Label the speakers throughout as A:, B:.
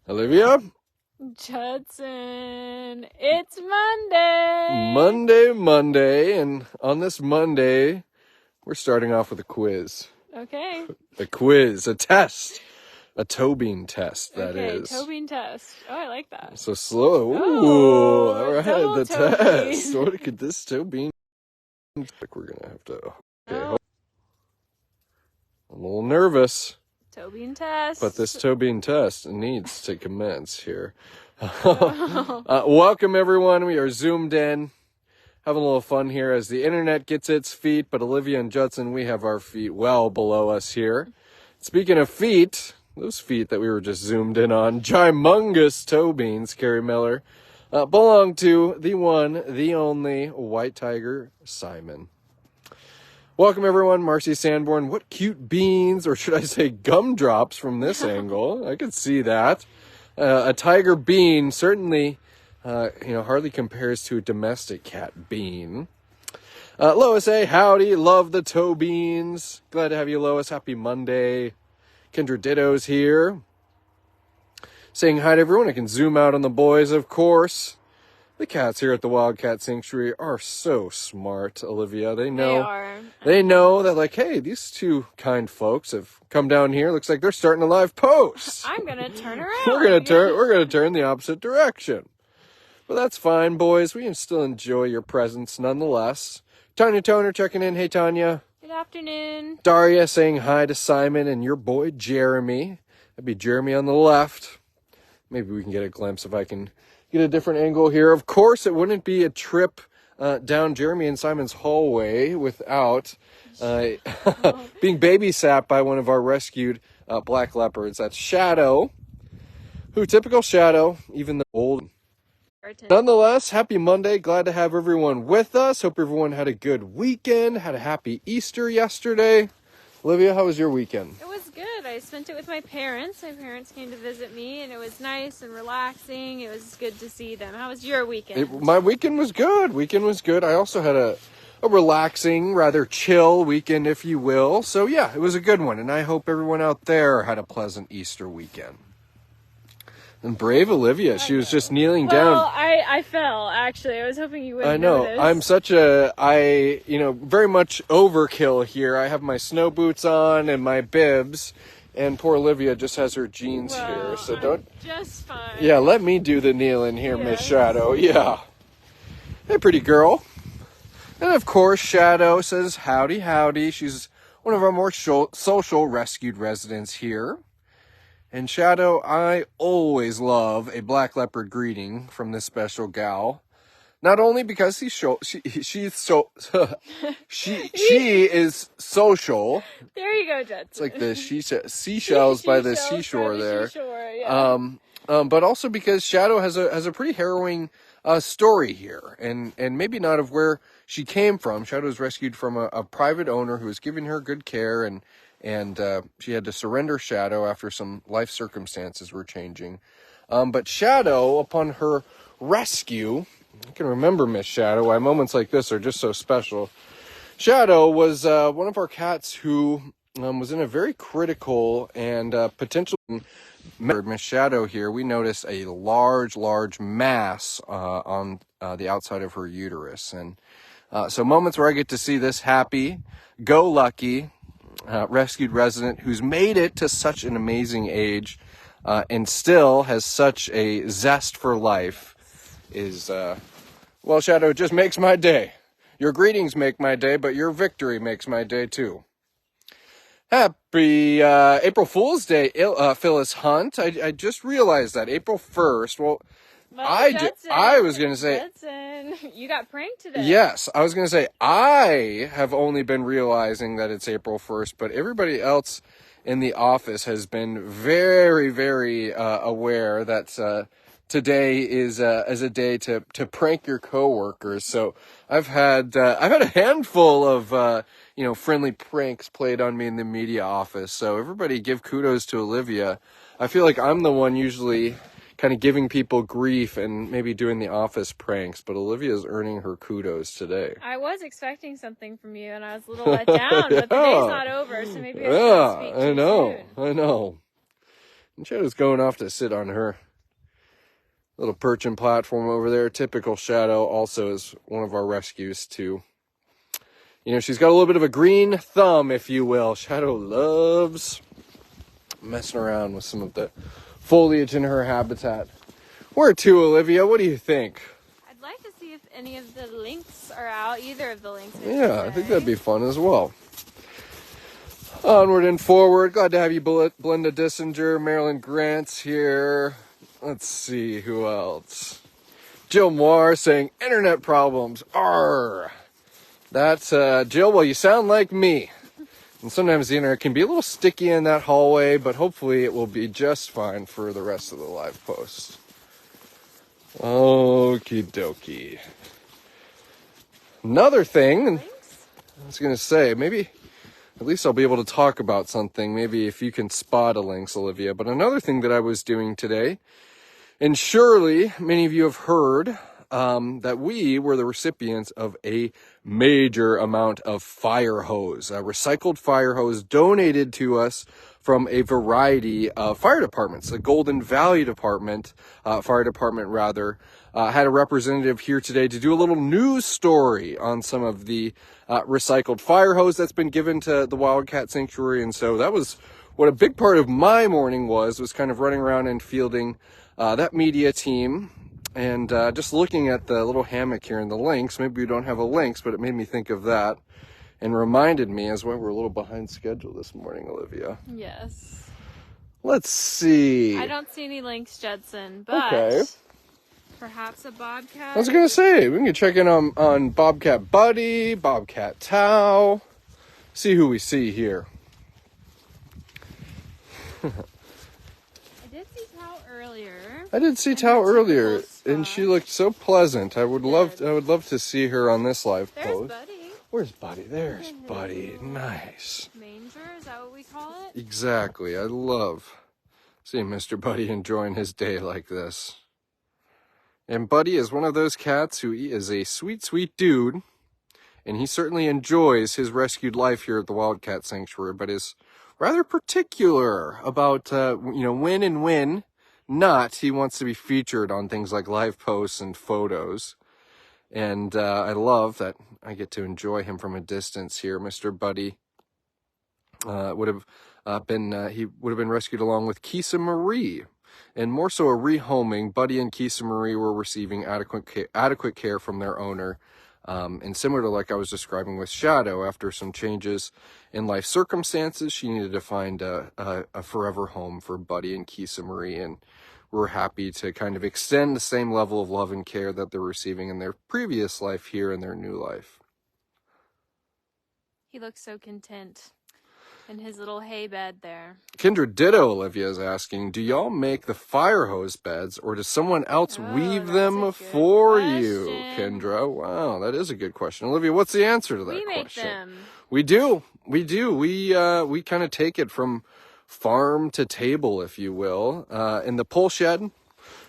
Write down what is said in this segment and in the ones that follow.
A: Olivia?
B: Judson, it's Monday.
A: Monday, and on this Monday, we're starting off with a quiz.
B: Okay.
A: A quiz, a test, a toe bean test, that is.
B: Okay, toe bean test. Oh, I like that.
A: So slow. Ooh, all right,
B: double
A: the
B: toe
A: test.
B: bean.
A: What could this toe bean? We're gonna have to. Okay, I'm a little nervous.
B: Toe bean test.
A: But this toe bean test needs to commence here. Welcome, everyone. We are zoomed in, having a little fun here as the internet gets its feet, but Olivia and Judson, we have our feet well below us here. Speaking of feet, those feet that we were just zoomed in on, gymongous toe beans, Carrie Miller, belong to the one, the only white tiger, Simon. Welcome, everyone. Marcy Sanborn. What cute beans, or should I say gumdrops from this angle? I could see that. A tiger bean certainly, hardly compares to a domestic cat bean. Lois A., howdy. Love the toe beans. Glad to have you, Lois. Happy Monday. Kendra Ditto's here. Saying hi to everyone. I can zoom out on the boys, of course. The cats here at the Wildcat Sanctuary are so smart, Olivia. They know that, like, hey, these two kind folks have come down here. Looks like they're starting a live post.
B: I'm gonna turn around.
A: We're gonna turn the opposite direction. But that's fine, boys. We can still enjoy your presence nonetheless. Tanya Toner checking in. Hey, Tanya.
B: Good afternoon.
A: Daria saying hi to Simon and your boy Jeremy. That'd be Jeremy on the left. Maybe we can get a glimpse if I can get a different angle here. Of course, it wouldn't be a trip down Jeremy and Simon's hallway without being babysat by one of our rescued black leopards. That's Shadow, who typical Shadow, even the old. Nonetheless, happy Monday. Glad to have everyone with us. Hope everyone had a good weekend, had a happy Easter yesterday. Olivia, how was your weekend?
B: It was good. I spent it with my parents. My parents came to visit me, and it was nice and relaxing. It was good to see them. How was your weekend?
A: My weekend was good. I also had a relaxing, rather chill weekend, if you will. So, yeah, it was a good one, and I hope everyone out there had a pleasant Easter weekend. And brave Olivia, she was just kneeling down.
B: Well, I fell, actually. I was hoping you wouldn't notice.
A: I'm very much overkill here. I have my snow boots on and my bibs, and poor Olivia just has her jeans here. So don't.
B: Just fine.
A: Yeah, let me do the kneeling here, yes. Miss Shadow. Yeah. Hey, pretty girl. And of course, Shadow says howdy, howdy. She's one of our more social rescued residents here. And Shadow, I always love a black leopard greeting from this special gal. Not only because she is social.
B: There you go, Judson.
A: It's like the seashells by the seashore there.
B: Yeah.
A: But also because Shadow has a pretty harrowing story here, and maybe not of where she came from. Shadow was rescued from a private owner who was giving her good care, and she had to surrender Shadow after some life circumstances were changing. But Shadow, upon her rescue, I can remember Miss Shadow. Why moments like this are just so special. Shadow was one of our cats who was in a very critical and potential. Miss Shadow here, we noticed a large mass on the outside of her uterus. And so moments where I get to see this happy-go-lucky rescued resident who's made it to such an amazing age and still has such a zest for life is, Shadow, it just makes my day. Your greetings make my day, but your victory makes my day too. Happy April Fool's Day, Phyllis Hunt. I just realized that April 1st. Well, I was going to say...
B: Judson, you got pranked today.
A: Yes, I was going to say, I have only been realizing that it's April 1st, but everybody else in the office has been very, very aware that today is a day to prank your coworkers. So I've had a handful of friendly pranks played on me in the media office. So everybody give kudos to Olivia. I feel like I'm the one usually kind of giving people grief and maybe doing the office pranks, but Olivia's earning her kudos today.
B: I was expecting something from you, and I was a little let down, but the day's not over, so maybe I should speak to you soon.
A: I know. And Shadow's going off to sit on her little perching platform over there. Typical Shadow also is one of our rescues too. You know, she's got a little bit of a green thumb, if you will. Shadow loves messing around with some of the foliage in her habitat. Where to, Olivia? What do you think?
B: I'd like to see if any of the lynx are out, either of the lynx.
A: Yeah, I think that'd be fun as well. Onward and forward. Glad to have you, Belinda Dissinger. Marilyn Grant's here. Let's see, who else? Jill Moore saying, internet problems. Arr. That's, Jill, well, you sound like me. And sometimes the internet can be a little sticky in that hallway, but hopefully it will be just fine for the rest of the live post. Okie dokie. Another thing, I was going to say, maybe at least I'll be able to talk about something, maybe if you can spot a lynx, Olivia. But another thing that I was doing today, and surely many of you have heard that we were the recipients of a major amount of fire hose, a recycled fire hose donated to us from a variety of fire departments. The Golden Valley Department, fire department rather, had a representative here today to do a little news story on some of the recycled fire hose that's been given to the Wildcat Sanctuary. And so that was what a big part of my morning was kind of running around and fielding that media team. And just looking at the little hammock here in the lynx, maybe we don't have a lynx, but it made me think of that and reminded me as well we're a little behind schedule this morning, Olivia.
B: Yes.
A: Let's see.
B: I don't see any lynx, Judson, but
A: okay.
B: Perhaps a bobcat.
A: I was going to say, we can check in on Bobcat Buddy, Bobcat Tau, see who we see here. I did see Tao earlier, and she looked so pleasant. I would love to see her on this live post.
B: There's Buddy.
A: Where's Buddy? There's Buddy. Nice.
B: Manger, is that what we call it?
A: Exactly. I love seeing Mr. Buddy enjoying his day like this. And Buddy is one of those cats who is a sweet, sweet dude, and he certainly enjoys his rescued life here at the Wildcat Sanctuary, but is rather particular about when and when not he wants to be featured on things like live posts and photos. And I love that I get to enjoy him from a distance here. Mr. Buddy would have been rescued along with Kisa Marie, and more so a rehoming. Buddy and Kisa Marie were receiving adequate care from their owner, and similar to like I was describing with Shadow, after some changes in life circumstances, she needed to find a forever home for Buddy and Kisa Marie, and we're happy to kind of extend the same level of love and care that they're receiving in their previous life here in their new life.
B: He looks so content in his little hay bed there.
A: Kendra Ditto, Olivia, is asking, do y'all make the fire hose beds, or does someone else weave them for you? Kendra, wow, that is a good question. Olivia, what's the answer to that question?
B: We make them.
A: We do. We kind of take it from farm to table, if you will, in the pole shed,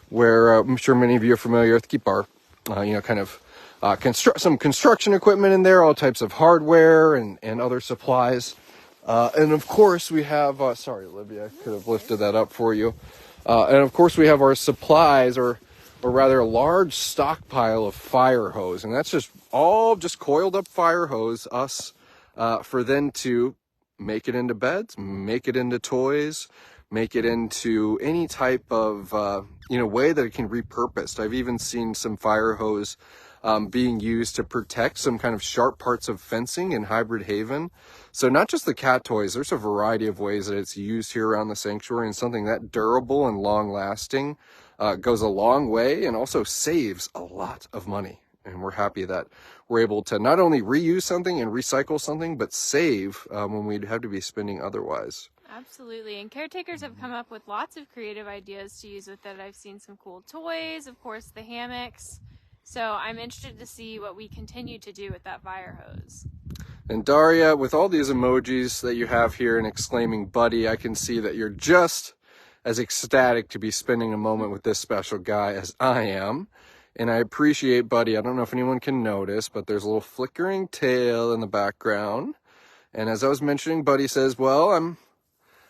A: where I'm sure many of you are familiar with. Keep our, some construction equipment in there, all types of hardware and other supplies. And of course we have, sorry, Olivia, I could have lifted that up for you. And of course we have our supplies, or rather a large stockpile of fire hose. And that's just coiled up fire hose, for them to make it into beds, make it into toys, make it into any type of, way that it can be repurposed. I've even seen some fire hose being used to protect some kind of sharp parts of fencing in Hybrid Haven. So not just the cat toys, there's a variety of ways that it's used here around the sanctuary, and something that durable and long lasting goes a long way and also saves a lot of money. And we're happy that we're able to not only reuse something and recycle something, but save when we'd have to be spending otherwise.
B: Absolutely. And caretakers have come up with lots of creative ideas to use with it. I've seen some cool toys, of course, the hammocks. So I'm interested to see what we continue to do with that fire hose.
A: And Daria, with all these emojis that you have here and exclaiming Buddy, I can see that you're just as ecstatic to be spending a moment with this special guy as I am. And I appreciate Buddy. I don't know if anyone can notice, but there's a little flickering tail in the background. And as I was mentioning, Buddy says, well,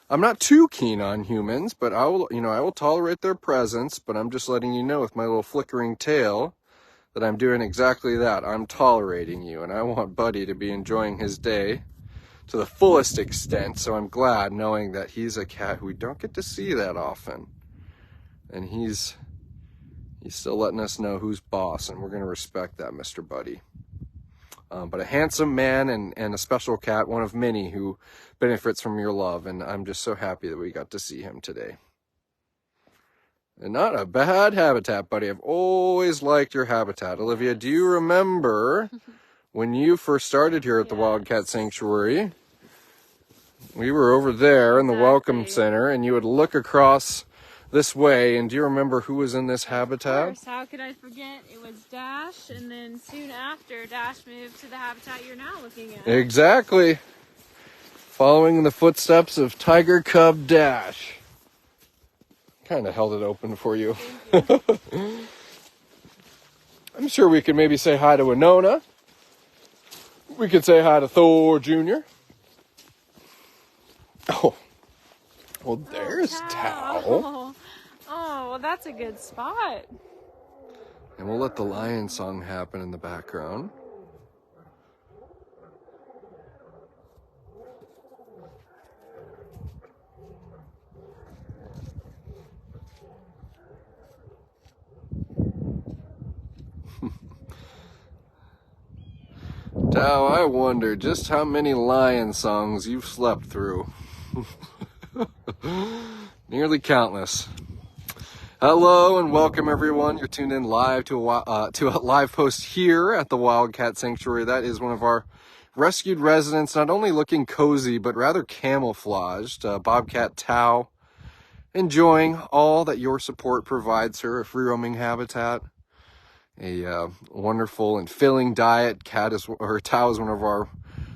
A: I'm not too keen on humans, but I will tolerate their presence, but I'm just letting you know with my little flickering tail that I'm doing exactly that. I'm tolerating you, and I want Buddy to be enjoying his day to the fullest extent, so I'm glad knowing that he's a cat who we don't get to see that often. And he's still letting us know who's boss, and we're going to respect that, Mr. Buddy. But a handsome man and a special cat, one of many who benefits from your love, and I'm just so happy that we got to see him today. And not a bad habitat, Buddy. I've always liked your habitat. Olivia, do you remember when you first started here at the Wildcat Sanctuary? We were over there in the Welcome Center, and you would look across this way, and do you remember who was in this habitat?
B: Of course, how could I forget? It was Dash, and then soon after, Dash moved to the habitat you're now looking at.
A: Exactly. Following in the footsteps of Tiger Cub Dash. Kind of held it open for you. I'm sure we could maybe say hi to Winona. We could say hi to Thor Jr. Oh. Well, there's Tao.
B: Oh, well, that's a good spot.
A: And we'll let the lion song happen in the background. Tao, I wonder just how many lion songs you've slept through. Nearly countless. Hello and welcome everyone. You're tuned in live to a live post here at the Wildcat Sanctuary. That is one of our rescued residents, not only looking cozy but rather camouflaged. Bobcat Tao, enjoying all that your support provides her, a free roaming habitat, a wonderful and filling diet. Tao is one of our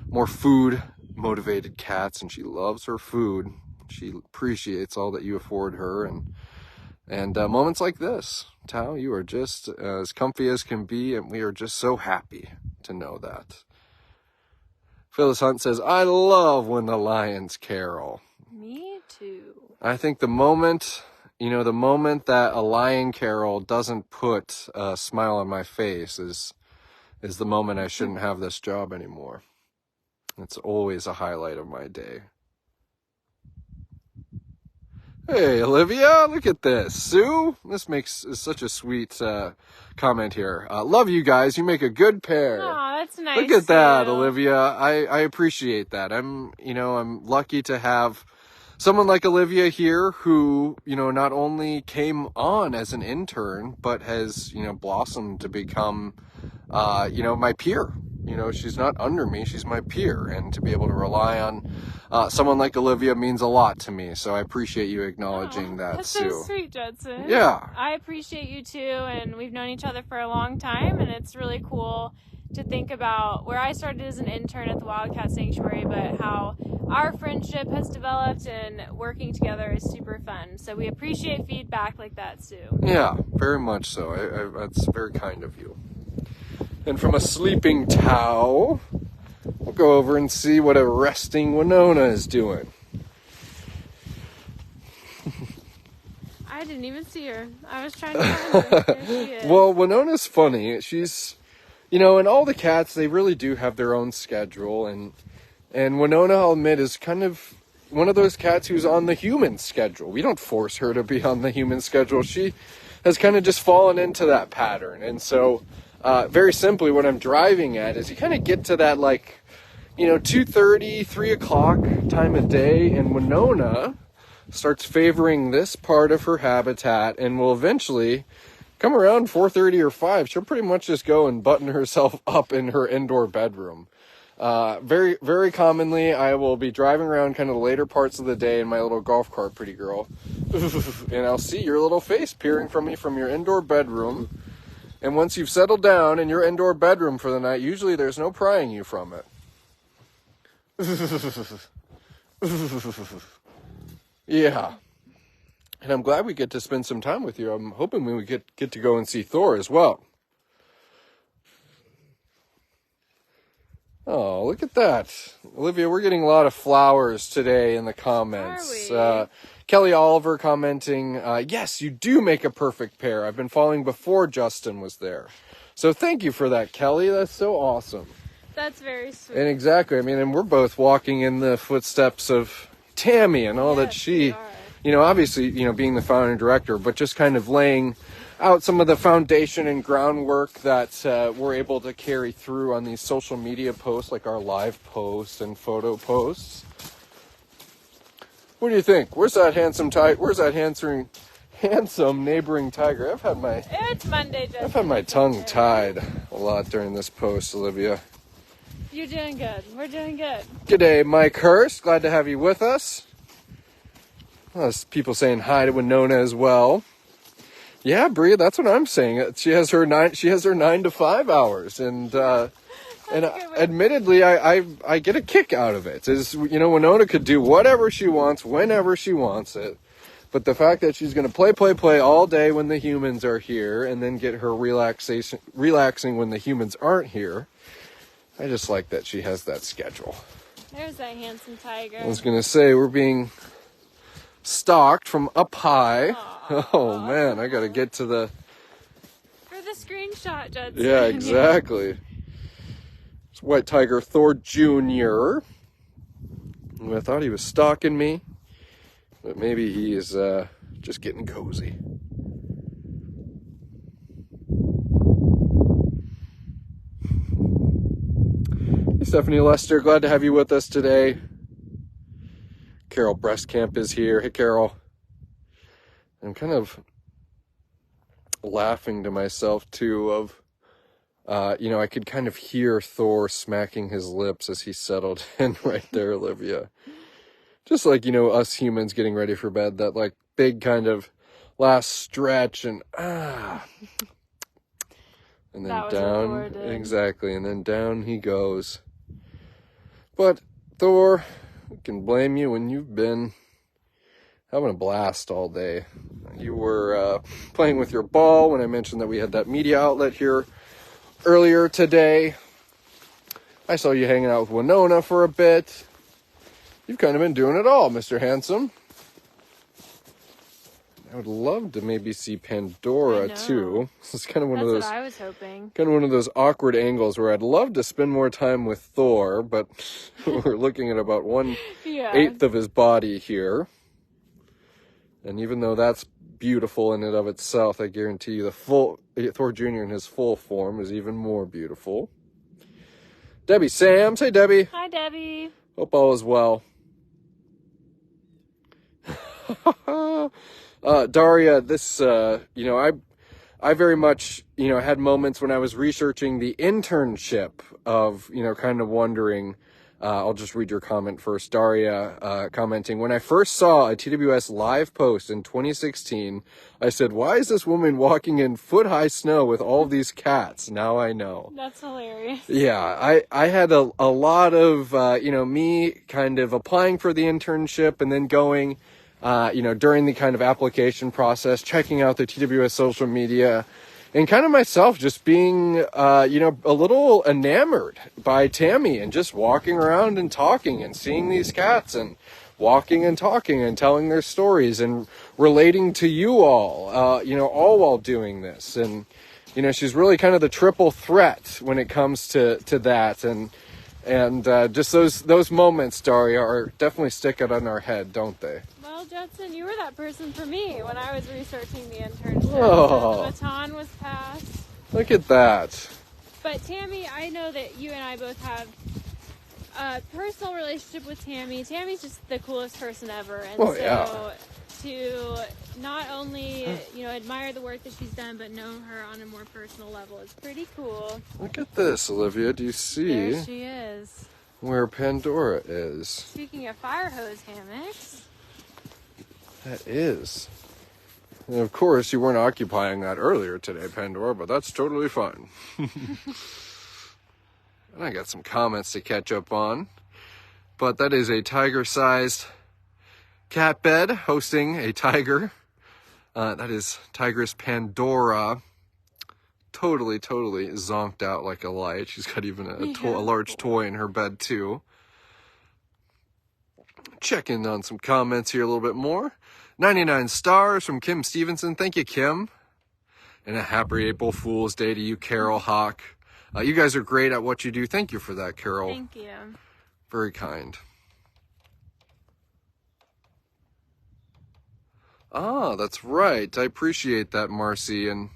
A: more food motivated cats, and she loves her food. She appreciates all that you afford her, and moments like this, Tao, you are just as comfy as can be, and we are just so happy to know that. Phyllis Hunt says, I love when the lions carol.
B: Me too.
A: I think the moment that a lion carol doesn't put a smile on my face is the moment I shouldn't have this job anymore. It's always a highlight of my day. Hey, Olivia, look at this. Sue, this is such a sweet comment here. Love you guys. You make a good pair.
B: Oh, that's nice.
A: Look at that, Olivia. I appreciate that. I'm lucky to have someone like Olivia here who, not only came on as an intern, but has, blossomed to become, my peer. She's not under me, she's my peer, and to be able to rely on someone like Olivia means a lot to me, so I appreciate you acknowledging that,
B: that's
A: Sue.
B: That's so sweet, Judson.
A: Yeah.
B: I appreciate you too, and we've known each other for a long time, and it's really cool to think about where I started as an intern at the Wildcat Sanctuary, but how our friendship has developed, and working together is super fun. So we appreciate feedback like that, Sue.
A: Yeah, very much so. That's very kind of you. And from a sleeping Tao, we'll go over and see what a resting Winona is doing.
B: I didn't even see her. I was trying to find her. There she is.
A: Well, Winona's funny. She's, and all the cats, they really do have their own schedule. And Winona, I'll admit, is kind of one of those cats who's on the human schedule. We don't force her to be on the human schedule. She has kind of just fallen into that pattern. And so, very simply, what I'm driving at is you kind of get to that, 2:30, 3 o'clock time of day, and Winona starts favoring this part of her habitat and will eventually come around 4:30 or 5. She'll pretty much just go and button herself up in her indoor bedroom. Very, very commonly, I will be driving around kind of the later parts of the day in my little golf cart, pretty girl, and I'll see your little face peering from me from your indoor bedroom. And once you've settled down in your indoor bedroom for the night, usually there's no prying you from it. Yeah. And I'm glad we get to spend some time with you. I'm hoping we get to go and see Thor as well. Oh, look at that. Olivia, we're getting a lot of flowers today in the comments.
B: Are we?
A: Kelly Oliver commenting, yes, you do make a perfect pair. I've been following before Justin was there. So thank you for that, Kelly. That's so awesome.
B: That's very sweet.
A: And exactly, I mean, and we're both walking in the footsteps of Tammy and all that
B: Yes,
A: she,
B: we are.
A: obviously, being the founder and director, but just kind of laying out some of the foundation and groundwork that we're able to carry through on these social media posts, like our live posts and photo posts. What do you think? Where's that handsome neighboring tiger?
B: It's Monday, Justin.
A: I've had my tongue tied a lot during this post, Olivia.
B: You're doing good. We're doing good.
A: G'day, Mike Hurst. Glad to have you with us. There's people saying hi to Winona as well. Yeah, Bria, that's what I'm saying. She has her 9 to 5 hours, and admittedly, I get a kick out of it. Winona could do whatever she wants, whenever she wants it, but the fact that she's going to play all day when the humans are here, and then get her relaxing when the humans aren't here, I just like that she has that schedule.
B: There's that handsome tiger.
A: I was going to say, we're being stalked from up high.
B: Aww.
A: Oh man, I gotta get to the...
B: For the screenshot, Judson.
A: Yeah, exactly. It's white tiger Thor Jr. I thought he was stalking me, but maybe he is just getting cozy. Hey, Stephanie Lester, glad to have you with us today. Carol Breastcamp is here. Hey, Carol. I'm kind of laughing to myself, too, of, I could kind of hear Thor smacking his lips as he settled in right there, Olivia. Just like, us humans getting ready for bed, that, like, big kind of last stretch and, and then
B: that was
A: down.
B: recorded.
A: Exactly, and then down he goes. But, Thor, I can blame you when you've been having a blast all day. You were playing with your ball when I mentioned that we had that media outlet here earlier today. I saw you hanging out with Winona for a bit. You've kind of been doing it all, Mr. Handsome. I would love to maybe see Pandora too. It's kind of one of those.
B: That's what I was hoping.
A: Kind of one of those awkward angles where I'd love to spend more time with Thor, but we're looking at about 1/8 of his body here. And even though that's beautiful in and of itself, I guarantee you the full Thor Jr. in his full form is even more beautiful. Debbie Sams. Hey, Debbie.
B: Hi, Debbie.
A: Hope all is well. Daria, this, I very much, had moments when I was researching the internship of, kind of wondering, I'll just read your comment first. Daria, commenting, when I first saw a TWS live post in 2016, I said, why is this woman walking in foot-high snow with all of these cats? Now I know.
B: That's hilarious.
A: Yeah, I had a lot of, me kind of applying for the internship and then going, during the kind of application process, checking out the TWS social media, and kind of myself just being, a little enamored by Tammy and just walking around and talking and seeing these cats and walking and talking and telling their stories and relating to you all, all while doing this. And, she's really kind of the triple threat when it comes to that. And just those moments, Daria, are definitely sticking on our head, don't they?
B: Well, Judson, you were that person for me when I was researching the internship.
A: Oh.
B: So the baton was passed.
A: Look at that.
B: But Tammy, I know that you and I both have a personal relationship with Tammy. Tammy's just the coolest person ever. And to not only, admire the work that she's done, but know her on a more personal level is pretty cool.
A: Look at this, Olivia. Do you see
B: There she is.
A: where Pandora is?
B: Speaking of fire hose hammocks.
A: That is. And of course, you weren't occupying that earlier today, Pandora, but that's totally fine. And I got some comments to catch up on. But that is a tiger-sized cat bed hosting a tiger. That is Tigress Pandora totally zonked out like a light. She's got even a large toy in her bed too. Checking on some comments here a little bit more. 99 stars from Kim Stevenson. Thank you, Kim. And a happy April Fool's Day to you, Carol Hawk. You guys are great at what you do. Thank you for that, Carol.
B: Thank you.
A: Very kind. Ah, that's right. I appreciate that, Marcy. And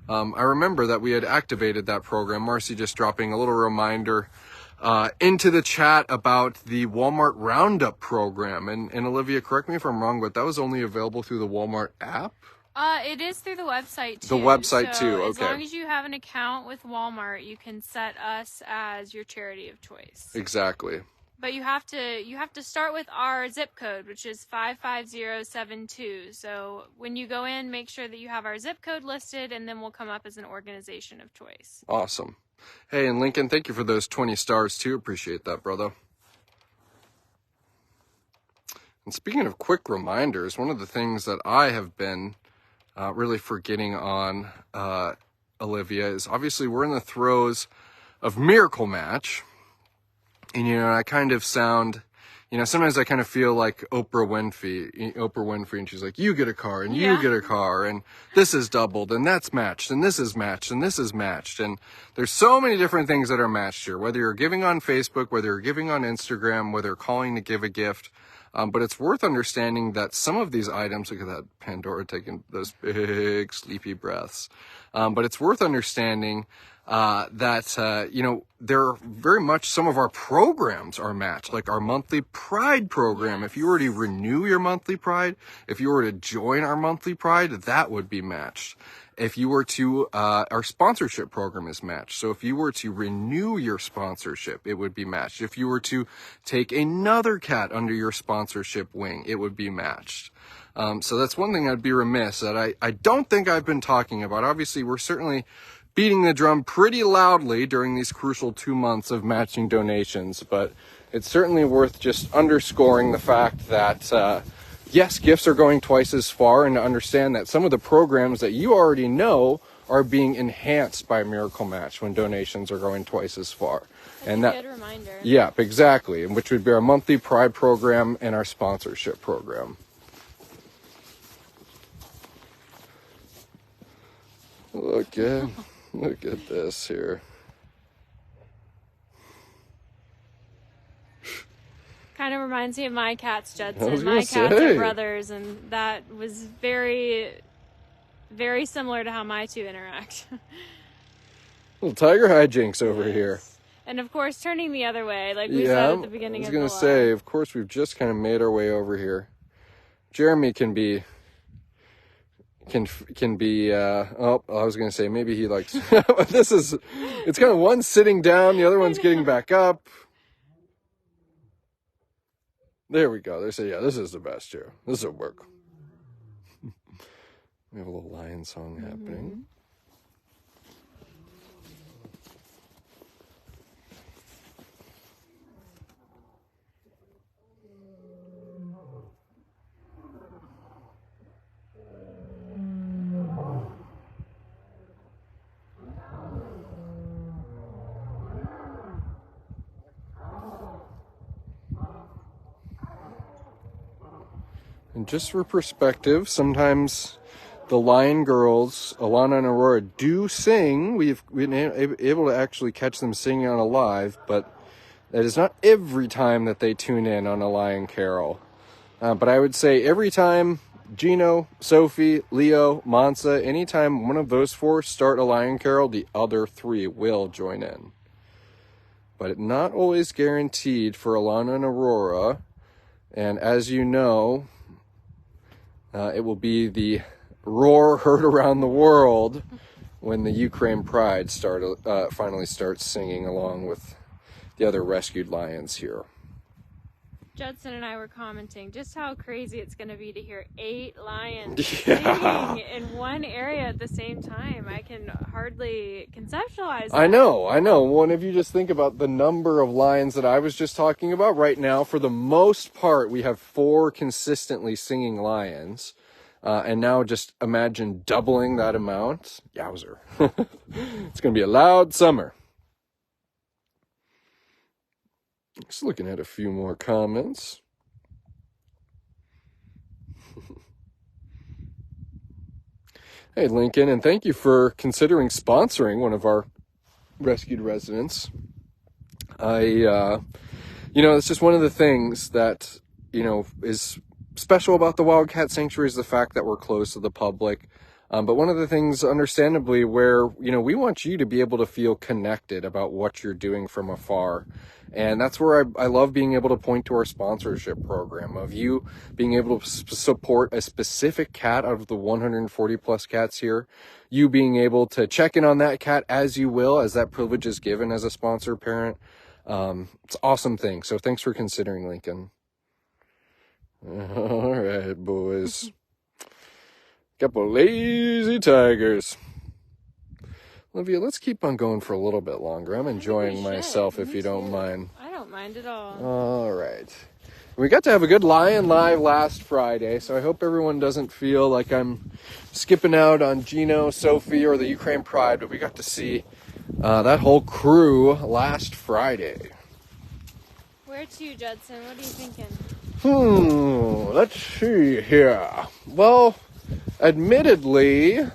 A: I remember that we had activated that program. Marcy just dropping a little reminder into the chat about the Walmart Roundup program. And Olivia, correct me if I'm wrong, but that was only available through the Walmart app?
B: It is through the website too.
A: The website too, okay.
B: As long as you have an account with Walmart, you can set us as your charity of choice.
A: Exactly.
B: But you have to start with our zip code, which is 55072. So when you go in, make sure that you have our zip code listed, and then we'll come up as an organization of choice.
A: Awesome. Hey, and Lincoln, thank you for those 20 stars too. Appreciate that, brother. And speaking of quick reminders, one of the things that I have been really forgetting on, Olivia, is obviously we're in the throes of Miracle Match. And, I kind of sound, sometimes I kind of feel like Oprah Winfrey, and she's like, you get a car, and you get a car, and this is doubled, and that's matched, and this is matched, and this is matched. And there's so many different things that are matched here, whether you're giving on Facebook, whether you're giving on Instagram, whether you're calling to give a gift. But it's worth understanding that some of these items, look at that Pandora taking those big sleepy breaths. But it's worth understanding that there very much some of our programs are matched, like our monthly Pride program. If you were to renew your monthly Pride, if you were to join our monthly Pride, that would be matched. If you were to, our sponsorship program is matched. So if you were to renew your sponsorship, it would be matched. If you were to take another cat under your sponsorship wing, it would be matched. So that's one thing I'd be remiss that I don't think I've been talking about. Obviously, we're certainly beating the drum pretty loudly during these crucial 2 months of matching donations, but it's certainly worth just underscoring the fact that, yes, gifts are going twice as far, and to understand that some of the programs that you already know are being enhanced by Miracle Match when donations are going twice as far.
B: That's a good reminder.
A: Yeah, exactly, which would be our monthly Pride program and our sponsorship program. Look at this here.
B: Kind of reminds me of my cats, Judson. My cats are brothers, and that was very, very similar to how my two interact.
A: Little tiger hijinks over here.
B: And of course, turning the other way, like we said at the beginning of the live.
A: I was going to say, of course, we've just kind of made our way over here. Jeremy can be, I was going to say, maybe he likes, it's kind of one sitting down, the other one's getting back up. There we go. They say, yeah, this is the best here. This will work. We have a little lion song happening. And just for perspective, sometimes the Lion Girls, Alana and Aurora, do sing. We've been able to actually catch them singing on a live, but that is not every time that they tune in on a Lion Carol. But I would say every time Gino, Sophie, Leo, Mansa, anytime one of those four start a Lion Carol, the other three will join in. But not always guaranteed for Alana and Aurora. And as you know, it will be the roar heard around the world when the Ukraine Pride finally starts singing along with the other rescued lions here.
B: Judson and I were commenting just how crazy it's going to be to hear 8 lions singing in one area at the same time. I can hardly conceptualize that.
A: I know. Well, and if you just think about the number of lions that I was just talking about right now, for the most part, we have 4 consistently singing lions. And now just imagine doubling that amount. Yowzer. It's going to be a loud summer. Just looking at a few more comments. Hey, Lincoln, and thank you for considering sponsoring one of our rescued residents. It's just one of the things that, is special about the Wildcat Sanctuary is the fact that we're close to the public. But one of the things, understandably, where, we want you to be able to feel connected about what you're doing from afar. And that's where I love being able to point to our sponsorship program of you being able to support a specific cat out of the 140 plus cats here. You being able to check in on that cat as you will, as that privilege is given as a sponsor parent. It's an awesome thing. So thanks for considering, Lincoln. All right, boys. Couple lazy tigers. Olivia, let's keep on going for a little bit longer. I'm enjoying myself, if you don't mind.
B: I don't mind at all.
A: All right. We got to have a good lion live last Friday, so I hope everyone doesn't feel like I'm skipping out on Gino, Sophie, or the Ukraine Pride, but we got to see that whole crew last Friday.
B: Where to, Judson? What are you thinking?
A: Let's see here. Well, admittedly,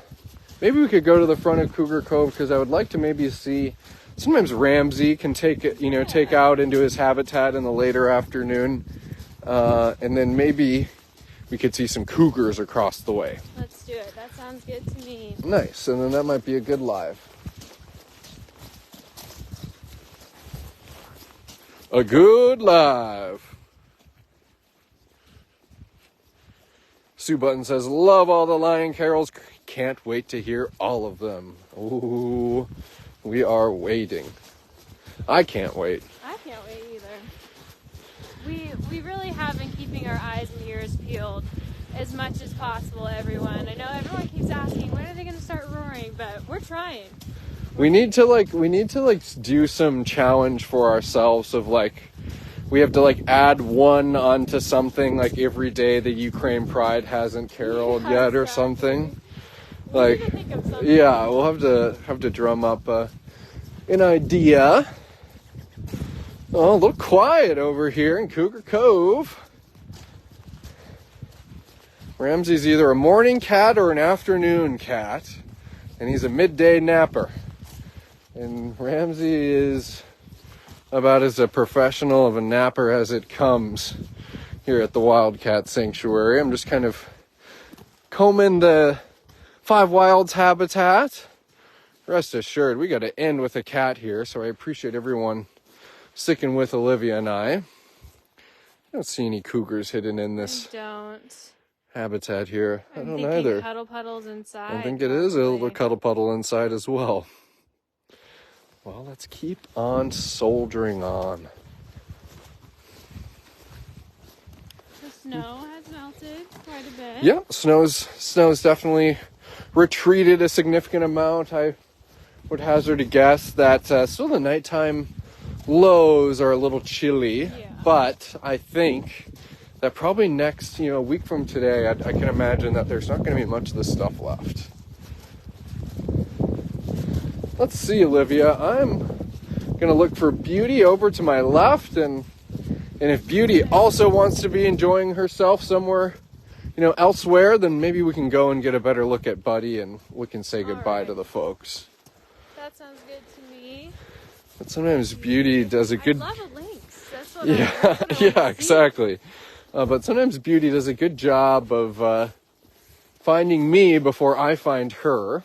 A: maybe we could go to the front of Cougar Cove because I would like to maybe see. Sometimes Ramsey can take out into his habitat in the later afternoon, and then maybe we could see some cougars across the way.
B: Let's do it. That sounds good to me.
A: Nice, and then that might be a good live. A good live. Sue Button says, love all the lion carols. Can't wait to hear all of them. Ooh, we are waiting. I can't wait.
B: I can't wait either. We really have been keeping our eyes and ears peeled as much as possible, everyone. I know everyone keeps asking, when are they going to start roaring? But we're trying.
A: We need to do some challenge for ourselves of we have to add one onto something every day the Ukraine Pride hasn't caroled yet or something.
B: We'll need to think of something.
A: Yeah, we'll have to drum up an idea. Oh, a little quiet over here in Cougar Cove. Ramsey's either a morning cat or an afternoon cat, and he's a midday napper. And Ramsey is about as a professional of a napper as it comes here at the Wildcat Sanctuary. I'm just kind of combing the Five Wilds habitat. Rest assured, we got to end with a cat here, so I appreciate everyone sticking with Olivia and I. I don't see any cougars hidden in this habitat here. I don't either.
B: Cuddle puddles inside.
A: I think it is a little cuddle puddle inside as well. Well, let's keep on soldiering on.
B: The snow has melted quite a bit.
A: Yeah, snow's definitely retreated a significant amount. I would hazard a guess that still the nighttime lows are a little chilly, but I think that probably next, a week from today, I can imagine that there's not going to be much of this stuff left. Let's see, Olivia. I'm going to look for Beauty over to my left, and if Beauty also wants to be enjoying herself somewhere, elsewhere, then maybe we can go and get a better look at Buddy, and we can say goodbye to the folks.
B: That sounds good to me.
A: But sometimes Beauty does a good...
B: I love a lynx. That's what
A: yeah, exactly. But sometimes Beauty does a good job of finding me before I find her.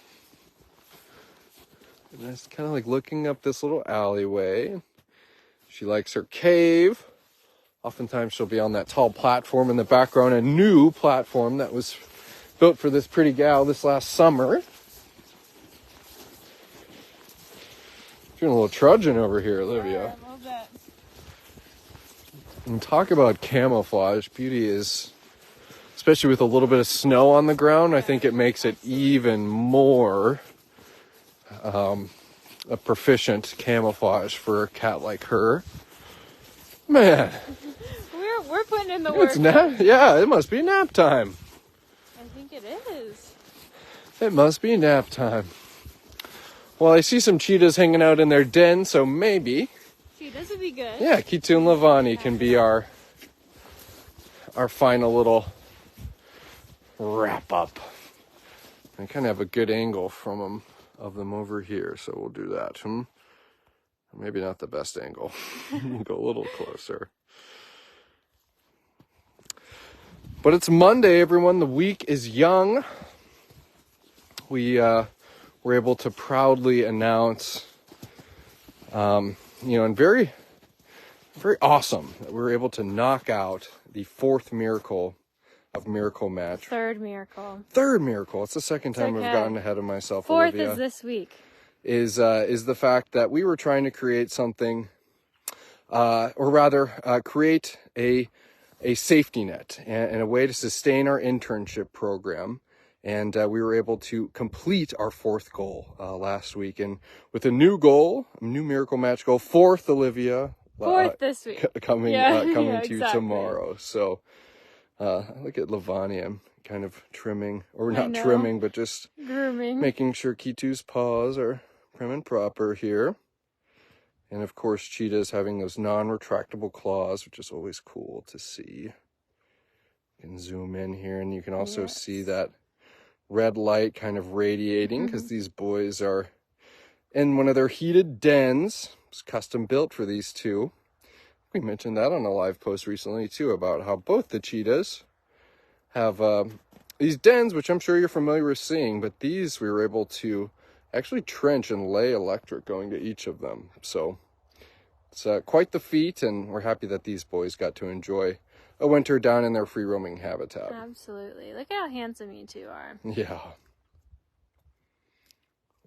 A: And it's kind of looking up this little alleyway. She likes her cave. Oftentimes she'll be on that tall platform in the background, a new platform that was built for this pretty gal this last summer. Doing a little trudging over here, Olivia.
B: Yeah, a little bit.
A: And talk about camouflage. Beauty is, especially with a little bit of snow on the ground, I think it makes it even more a proficient camouflage for a cat like her. Man.
B: We're putting in the work.
A: Yeah, it must be nap time.
B: I think it is.
A: It must be nap time. Well, I see some cheetahs hanging out in their den, so maybe.
B: Cheetahs would be good.
A: Yeah, Kitu and Levani can be our final little wrap up. I kind of have a good angle of them over here, so we'll do that. Maybe not the best angle. Go a little closer. But it's Monday, everyone. The week is young. We were able to proudly announce, and very, very awesome that we were able to knock out the fourth miracle of Miracle Match.
B: Third miracle.
A: It's the second time I've gotten ahead of myself.
B: Fourth
A: Olivia,
B: is this week.
A: Is the fact that we were trying to create something, create a safety net and a way to sustain our internship program. And we were able to complete our fourth goal last week. And with a new goal, a new Miracle Match goal, fourth, Olivia.
B: Fourth this week.
A: Coming to
B: exactly.
A: tomorrow. So look at Levani. I'm kind of trimming, or not
B: know.
A: trimming, but just
B: Grooming.
A: making sure Kitu's paws are prim and proper here. And of course, Cheetah's having those non-retractable claws, which is always cool to see. You can zoom in here, and you can also see that red light kind of radiating, because these boys are in one of their heated dens. It's custom built for these two. We mentioned that on a live post recently too, about how both the cheetahs have these dens, which I'm sure you're familiar with seeing, but these we were able to actually trench and lay electric going to each of them. So it's quite the feat, and we're happy that these boys got to enjoy a winter down in their free roaming habitat.
B: Absolutely. Look how handsome you two are.
A: Yeah.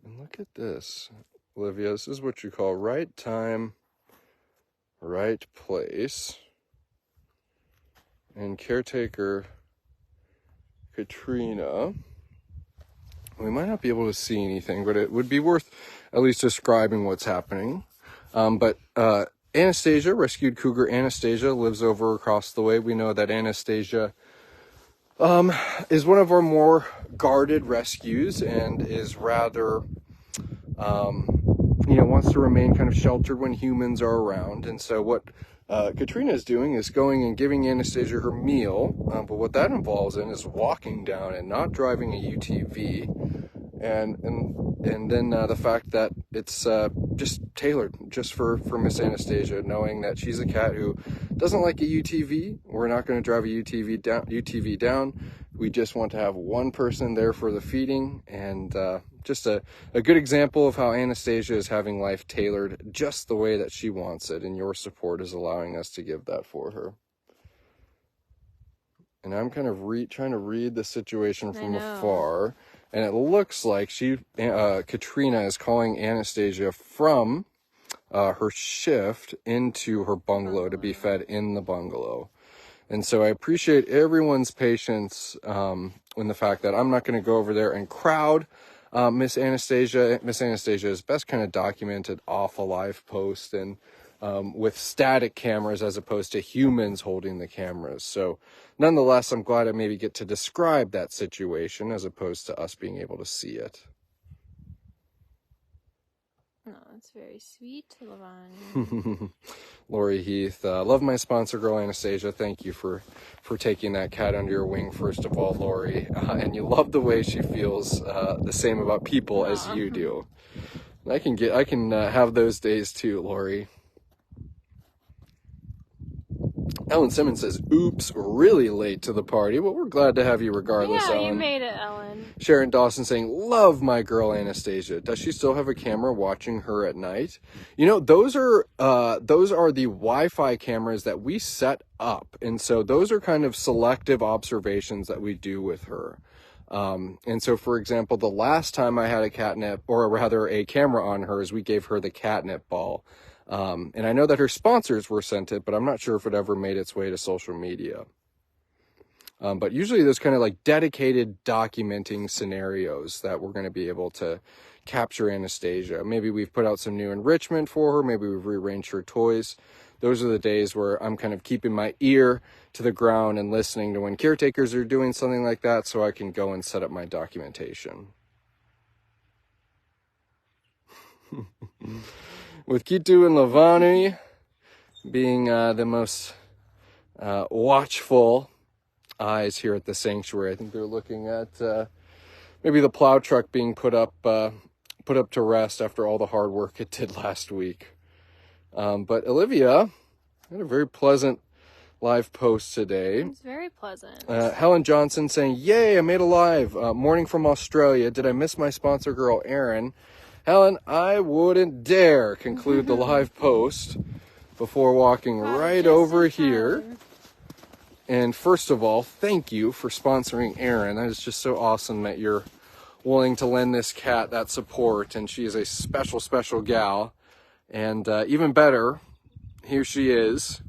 A: And look at this, Olivia. This is what you call right time, right place. And caretaker Katrina, we might not be able to see anything, but it would be worth at least describing what's happening. But Anastasia, rescued cougar Anastasia, lives over across the way. We know that Anastasia is one of our more guarded rescues and is rather, wants to remain kind of sheltered when humans are around. And so what Katrina is doing is going and giving Anastasia her meal. But what that involves in is walking down and not driving a UTV. And then the fact that it's just tailored just for Miss Anastasia, knowing that she's a cat who doesn't like a UTV. We're not going to drive a UTV down. We just want to have one person there for the feeding, and just a good example of how Anastasia is having life tailored just the way that she wants it, and your support is allowing us to give that for her. And I'm kind of trying to read the situation from afar. And it looks like Katrina is calling Anastasia from her shift into her bungalow to be fed in the bungalow. And so I appreciate everyone's patience in the fact that I'm not going to go over there and crowd Miss Anastasia. Miss Anastasia is best kind of documented off a live post and with static cameras as opposed to humans holding the cameras. So nonetheless, I'm glad I maybe get to describe that situation as opposed to us being able to see it.
B: Oh, that's very sweet, Levani.
A: Lori Heath, love my sponsor girl Anastasia. Thank you for taking that cat under your wing, first of all, Lori. And you love the way she feels the same about people as you do. And I can have those days too, Lori. Ellen Simmons says, oops, really late to the party. Well, we're glad to have you regardless,
B: Yeah,
A: Ellen.
B: you made it, Ellen.
A: Sharon Dawson saying, love my girl Anastasia. Does she still have a camera watching her at night? Those are the Wi-Fi cameras that we set up. And so those are kind of selective observations that we do with her. And so, for example, the last time I had a camera on her is we gave her the catnip ball. And I know that her sponsors were sent it, but I'm not sure if it ever made its way to social media. But usually there's kind of like dedicated documenting scenarios that we're going to be able to capture Anastasia. Maybe we've put out some new enrichment for her. Maybe we've rearranged her toys. those are the days where I'm kind of keeping my ear to the ground and listening to when caretakers are doing something like that so I can go and set up my documentation. With Kitu and Levani being the most watchful eyes here at the sanctuary, I think they're looking at maybe the plow truck being put up to rest after all the hard work it did last week. But Olivia had a very pleasant live post today.
B: It's very pleasant.
A: Helen Johnson saying, "Yay, I made a live. Morning from Australia. Did I miss my sponsor girl, Erin?" Helen, I wouldn't dare conclude the live post before walking right over here. And first of all, thank you for sponsoring Erin. That is just so awesome that you're willing to lend this cat that support. And she is a special, special gal. And even better, here she is,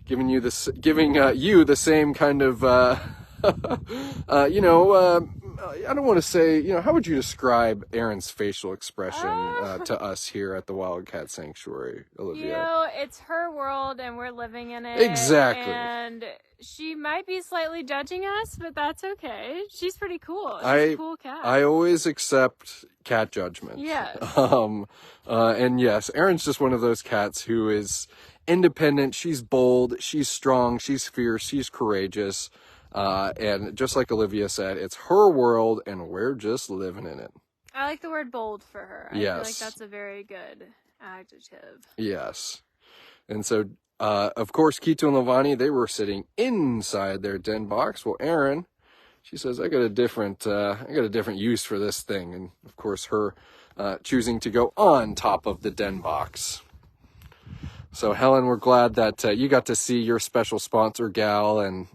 A: giving you the same kind of, I don't want to say, how would you describe Erin's facial expression to us here at the Wildcat Sanctuary, Olivia?
B: It's her world and we're living in it.
A: Exactly.
B: And she might be slightly judging us, but that's okay. She's pretty cool. She's a cool cat.
A: I always accept cat judgment.
B: Yes.
A: And yes, Erin's just one of those cats who is independent. She's bold. She's strong. She's fierce. She's courageous. And just like Olivia said, it's her world and we're just living in it.
B: I like the word bold for her. I feel like that's a very good adjective.
A: Yes. And so, of course, Kitu and Levani, they were sitting inside their den box. Well, Erin, she says, I got a different use for this thing. And of course, her choosing to go on top of the den box. So Helen, we're glad that you got to see your special sponsor gal, and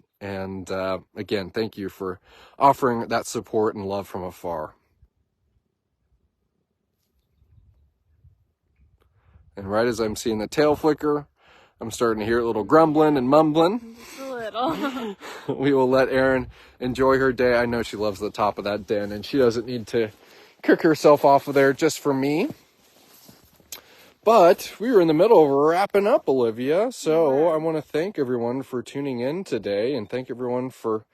A: again, thank you for offering that support and love from afar. And right as I'm seeing the tail flicker, I'm starting to hear a little grumbling and mumbling.
B: Just a little.
A: We will let Erin enjoy her day. I know she loves the top of that den, and she doesn't need to kick herself off of there just for me. But we were in the middle of wrapping up, Olivia. So I want to thank everyone for tuning in today, and thank everyone for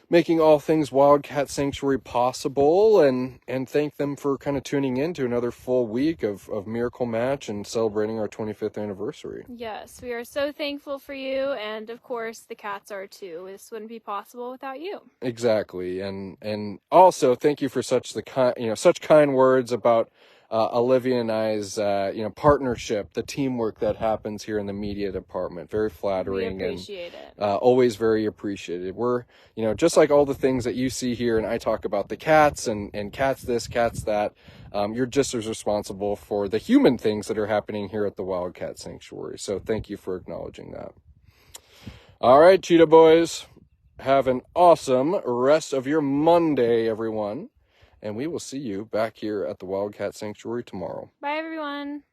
A: making all things Wildcat Sanctuary possible, and thank them for kind of tuning in to another full week of Miracle Match and celebrating our 25th anniversary.
B: Yes, we are so thankful for you, and of course the cats are too. This wouldn't be possible without you.
A: Exactly, and also thank you for such kind words about Olivia and I's partnership, the teamwork that happens here in the media department. Very flattering.
B: We appreciate it.
A: Always very appreciated. We're, just like all the things that you see here, and I talk about the cats and cats this, cats that, you're just as responsible for the human things that are happening here at the Wildcat Sanctuary. So thank you for acknowledging that. All right, Cheetah Boys, have an awesome rest of your Monday, everyone. And we will see you back here at the Wildcat Sanctuary tomorrow.
B: Bye, everyone.